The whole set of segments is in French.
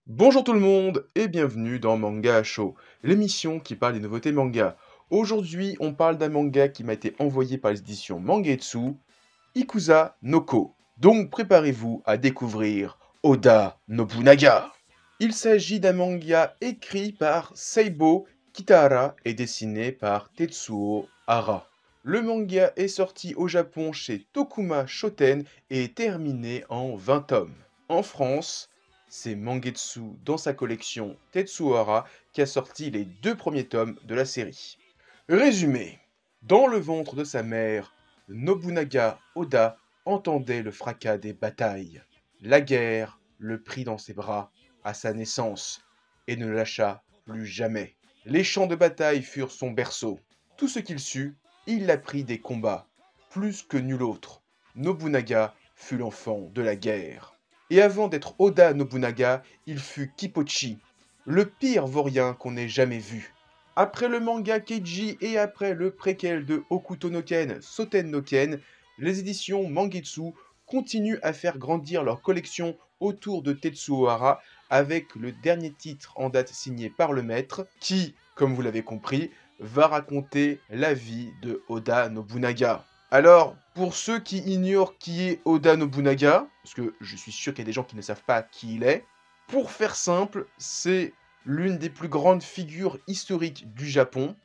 Bonjour tout le monde et bienvenue dans Manga Show, l'émission qui parle des nouveautés manga. Aujourd'hui, on parle d'un manga qui m'a été envoyé par les éditions Mangetsu, Ikusa no Ko. Donc préparez-vous à découvrir Oda Nobunaga. Il s'agit d'un manga écrit par Seibo Kitahara et dessiné par Tetsuo Hara. Le manga est sorti au Japon chez Tokuma Shoten et est terminé en 20 tomes. En France, c'est Mangetsu dans sa collection Tetsuo Hara qui a sorti les 2 premiers tomes de la série. Résumé. Dans le ventre de sa mère, Nobunaga Oda entendait le fracas des batailles. La guerre le prit dans ses bras à sa naissance et ne le lâcha plus jamais. Les champs de bataille furent son berceau. Tout ce qu'il sut, il l'apprit des combats. Plus que nul autre, Nobunaga fut l'enfant de la guerre. Et avant d'être Oda Nobunaga, il fut Kippochi, le pire vaurien qu'on ait jamais vu. Après le manga Keiji et après le préquel de Hokuto no Ken, Soten no Ken, les éditions Mangetsu continuent à faire grandir leur collection autour de Tetsuo Hara avec le dernier titre en date signé par le maître qui, comme vous l'avez compris, va raconter la vie de Oda Nobunaga. Alors, pour ceux qui ignorent qui est Oda Nobunaga, parce que je suis sûr qu'il y a des gens qui ne savent pas qui il est, pour faire simple, c'est l'une des plus grandes figures historiques du Japon,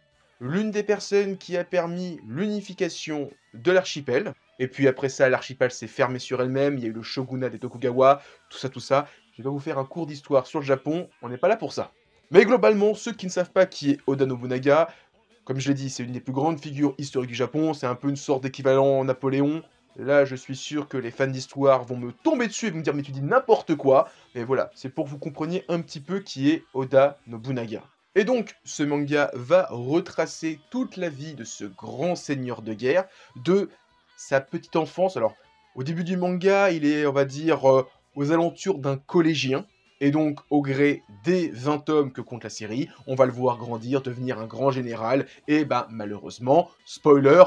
l'une des personnes qui a permis l'unification de l'archipel, et puis après ça, l'archipel s'est fermé sur elle-même, il y a eu le shogunat des Tokugawa, tout ça. Je vais vous faire un cours d'histoire sur le Japon, on n'est pas là pour ça. Mais globalement, ceux qui ne savent pas qui est Oda Nobunaga, comme je l'ai dit, c'est une des plus grandes figures historiques du Japon, c'est un peu une sorte d'équivalent Napoléon. Là, je suis sûr que les fans d'histoire vont me tomber dessus et vont me dire « mais tu dis n'importe quoi !» Mais voilà, c'est pour que vous compreniez un petit peu qui est Oda Nobunaga. Et donc, ce manga va retracer toute la vie de ce grand seigneur de guerre, de sa petite enfance. Alors, au début du manga, il est, on va dire, aux alentours d'un collégien. Et donc, au gré des 20 tomes que compte la série, on va le voir grandir, devenir un grand général, et ben malheureusement, spoiler,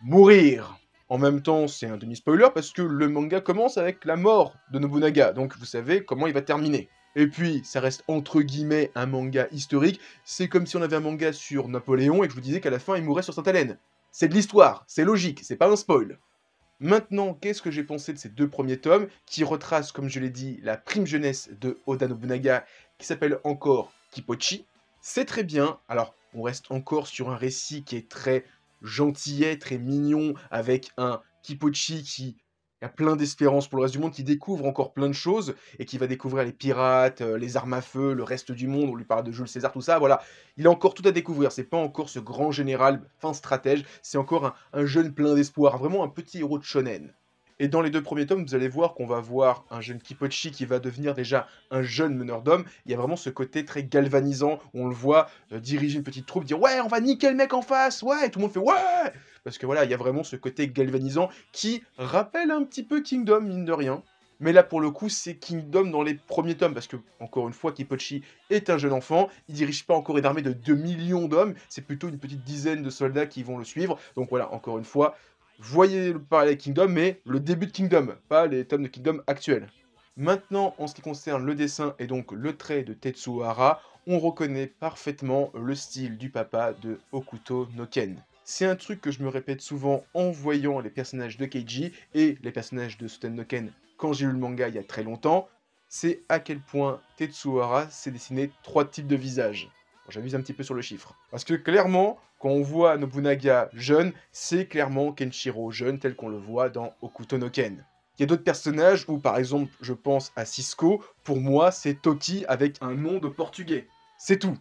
mourir. En même temps, c'est un demi-spoiler parce que le manga commence avec la mort de Nobunaga, donc vous savez comment il va terminer. Et puis, ça reste entre guillemets un manga historique, c'est comme si on avait un manga sur Napoléon et que je vous disais qu'à la fin il mourrait sur Sainte-Hélène. C'est de l'histoire, c'est logique, c'est pas un spoil. Maintenant, qu'est-ce que j'ai pensé de ces 2 premiers tomes, qui retracent, comme je l'ai dit, la prime jeunesse de Oda Nobunaga, qui s'appelle encore Kippochi. C'est très bien, alors on reste encore sur un récit qui est très gentillet, très mignon, avec un Kippochi qui a plein d'espérance pour le reste du monde, qui découvre encore plein de choses, et qui va découvrir les pirates, les armes à feu, le reste du monde, on lui parle de Jules César, tout ça, voilà. Il a encore tout à découvrir, c'est pas encore ce grand général, fin stratège, c'est encore un jeune plein d'espoir, vraiment un petit héros de shonen. Et dans les 2 premiers tomes, vous allez voir qu'on va voir un jeune Kippochi qui va devenir déjà un jeune meneur d'hommes. Il y a vraiment ce côté très galvanisant, où on le voit diriger une petite troupe, dire « Ouais, on va niquer le mec en face, ouais !» Et tout le monde fait « Ouais !» Parce que voilà, il y a vraiment ce côté galvanisant qui rappelle un petit peu Kingdom, mine de rien. Mais là, pour le coup, c'est Kingdom dans les premiers tomes, parce que, encore une fois, Kippochi est un jeune enfant, il dirige pas encore une armée de 2 millions d'hommes, c'est plutôt une petite dizaine de soldats qui vont le suivre. Donc voilà, encore une fois, voyez le parallèle avec Kingdom, mais le début de Kingdom, pas les tomes de Kingdom actuels. Maintenant, en ce qui concerne le dessin et donc le trait de Tetsuo Hara, on reconnaît parfaitement le style du papa de Hokuto no Ken. C'est un truc que je me répète souvent en voyant les personnages de Keiji et les personnages de Soten no Ken quand j'ai lu le manga il y a très longtemps, c'est à quel point Tetsuo Hara s'est dessiné 3 types de visages. Bon, j'abuse un petit peu sur le chiffre. Parce que clairement, quand on voit Nobunaga jeune, c'est clairement Kenshiro jeune tel qu'on le voit dans Hokuto no Ken. Il y a d'autres personnages où, par exemple, je pense à Cisco, pour moi, c'est Toki avec un nom de portugais. C'est tout.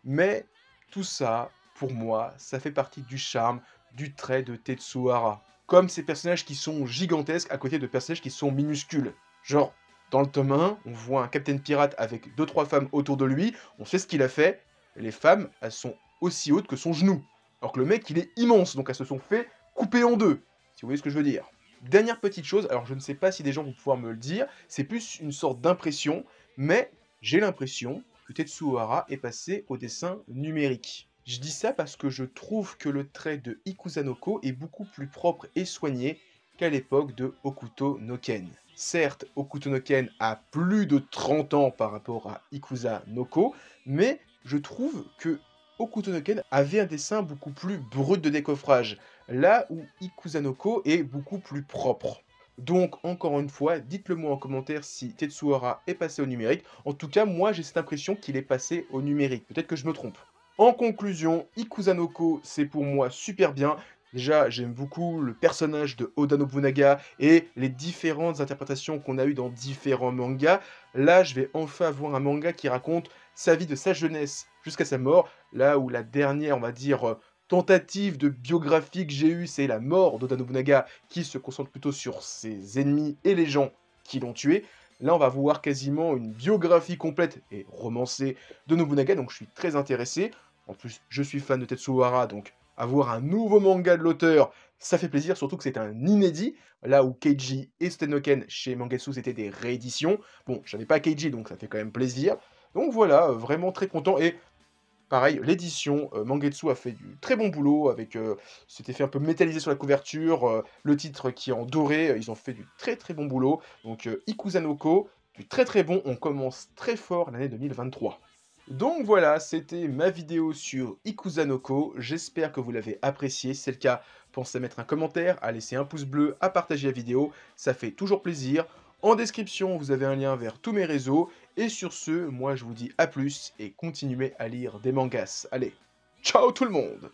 Mais tout ça, pour moi, ça fait partie du charme, du trait de Tetsuo Hara. Comme ces personnages qui sont gigantesques à côté de personnages qui sont minuscules. Genre, dans le tome 1, on voit un Capitaine Pirate avec 2-3 femmes autour de lui, on sait ce qu'il a fait, les femmes, elles sont aussi hautes que son genou. Alors que le mec, il est immense, donc elles se sont fait couper en deux, si vous voyez ce que je veux dire. Dernière petite chose, alors je ne sais pas si des gens vont pouvoir me le dire, c'est plus une sorte d'impression, mais j'ai l'impression que Tetsuo Hara est passé au dessin numérique. Je dis ça parce que je trouve que le trait de Ikusanoko est beaucoup plus propre et soigné qu'à l'époque de Hokuto no Ken. Certes, Hokuto no Ken a plus de 30 ans par rapport à Ikusa no Ko, mais je trouve que Hokuto no Ken avait un dessin beaucoup plus brut de décoffrage, là où Ikusa no Ko est beaucoup plus propre. Donc, encore une fois, dites-le moi en commentaire si Tetsuhara est passé au numérique. En tout cas, moi, j'ai cette impression qu'il est passé au numérique. Peut-être que je me trompe. En conclusion, Ikusa no Ko, c'est pour moi super bien. Déjà, j'aime beaucoup le personnage de Oda Nobunaga et les différentes interprétations qu'on a eues dans différents mangas. Là, je vais enfin avoir un manga qui raconte sa vie de sa jeunesse jusqu'à sa mort. Là où la dernière, on va dire, tentative de biographie que j'ai eue, c'est la mort d'Oda Nobunaga, qui se concentre plutôt sur ses ennemis et les gens qui l'ont tué. Là, on va voir quasiment une biographie complète et romancée de Nobunaga, donc je suis très intéressé. En plus, je suis fan de Tetsuhara, donc avoir un nouveau manga de l'auteur, ça fait plaisir, surtout que c'est un inédit, là où Keiji et Stenoken chez Mangetsu, c'était des rééditions. Bon, j'avais pas Keiji, donc ça fait quand même plaisir. Donc voilà, vraiment très content, et pareil, l'édition, Mangetsu a fait du très bon boulot avec, c'était fait un peu métallisé sur la couverture, le titre qui est en doré, ils ont fait du très, très bon boulot. Donc, Ikusa no Ko, du très, très bon. On commence très fort l'année 2023. Donc voilà, c'était ma vidéo sur Ikusa no Ko. J'espère que vous l'avez appréciée. Si c'est le cas, pensez à mettre un commentaire, à laisser un pouce bleu, à partager la vidéo. Ça fait toujours plaisir. En description, vous avez un lien vers tous mes réseaux. Et sur ce, moi je vous dis à plus et continuez à lire des mangas. Allez, ciao tout le monde!